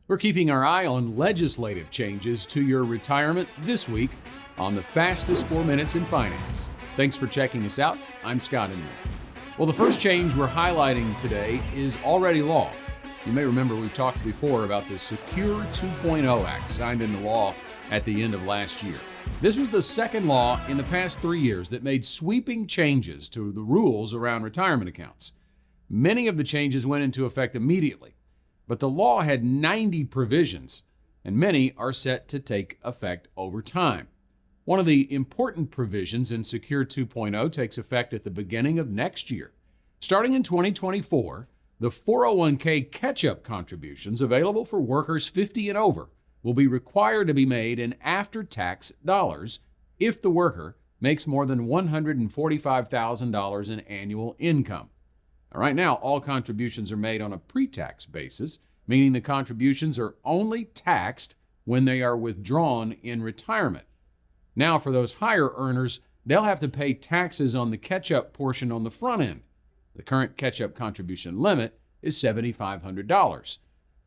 We're keeping our eye on legislative changes to your retirement this week on the fastest 4 minutes in finance. Thanks for checking us out. I'm Scott Inman. Well, the first change we're highlighting today is already law. You may remember we've talked before about the Secure 2.0 Act signed into law at the end of last year. This was the second law in the past 3 years that made sweeping changes to the rules around retirement accounts. Many of the changes went into effect immediately, but the law had 90 provisions, and many are set to take effect over time. One of the important provisions in Secure 2.0 takes effect at the beginning of next year. Starting in 2024, the 401k catch-up contributions available for workers 50 and over will be required to be made in after-tax dollars if the worker makes more than $145,000 in annual income. Right now, all contributions are made on a pre-tax basis, meaning the contributions are only taxed when they are withdrawn in retirement. Now, for those higher earners, they'll have to pay taxes on the catch-up portion on the front end. The current catch-up contribution limit is $7,500.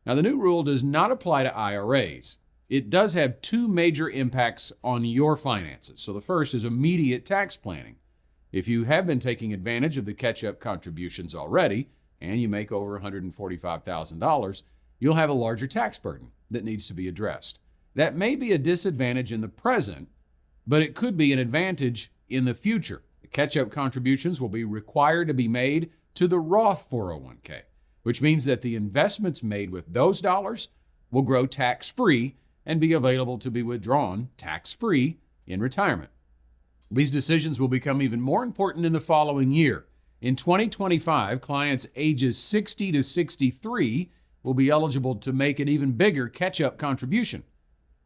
Now, the new rule does not apply to IRAs. It does have two major impacts on your finances. So the first is immediate tax planning. If you have been taking advantage of the catch-up contributions already, and you make over $145,000, you'll have a larger tax burden that needs to be addressed. That may be a disadvantage in the present, but it could be an advantage in the future. The catch-up contributions will be required to be made to the Roth 401k, which means that the investments made with those dollars will grow tax-free and be available to be withdrawn tax-free in retirement. These decisions will become even more important in the following year. In 2025, clients ages 60 to 63 will be eligible to make an even bigger catch-up contribution.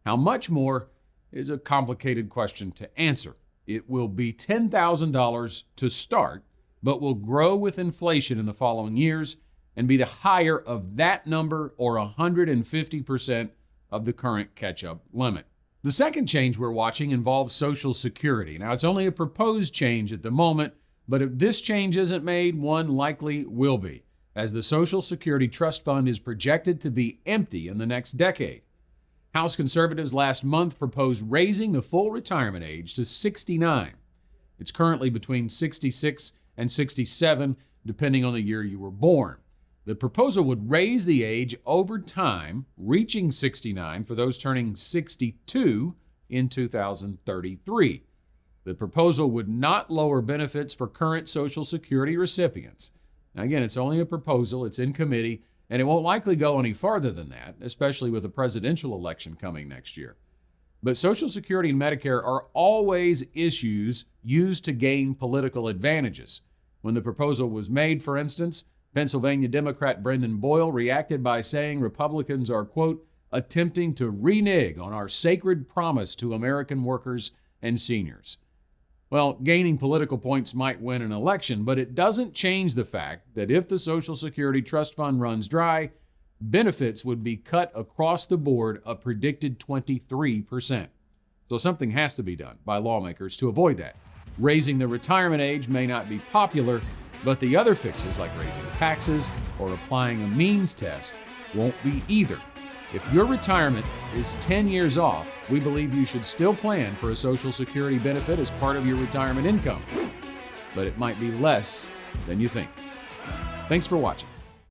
How much more is a complicated question to answer. It will be $10,000 to start, but will grow with inflation in the following years and be the higher of that number or 150% of the current catch-up limit. The second change we're watching involves Social Security. Now, it's only a proposed change at the moment, but if this change isn't made, one likely will be, as the Social Security Trust Fund is projected to be empty in the next decade. House conservatives last month proposed raising the full retirement age to 69. It's currently between 66 and 67, depending on the year you were born. The proposal would raise the age over time, reaching 69 for those turning 62 in 2033. The proposal would not lower benefits for current Social Security recipients. Now, again, it's only a proposal, it's in committee, and it won't likely go any farther than that, especially with a presidential election coming next year. But Social Security and Medicare are always issues used to gain political advantages. When the proposal was made, for instance, Pennsylvania Democrat Brendan Boyle reacted by saying Republicans are, quote, attempting to renege on our sacred promise to American workers and seniors. Well, gaining political points might win an election, but it doesn't change the fact that if the Social Security Trust Fund runs dry, benefits would be cut across the board a predicted 23%. So something has to be done by lawmakers to avoid that. Raising the retirement age may not be popular, but the other fixes, like raising taxes or applying a means test, won't be either. If your retirement is 10 years off, we believe you should still plan for a Social Security benefit as part of your retirement income, but it might be less than you think. Thanks for watching.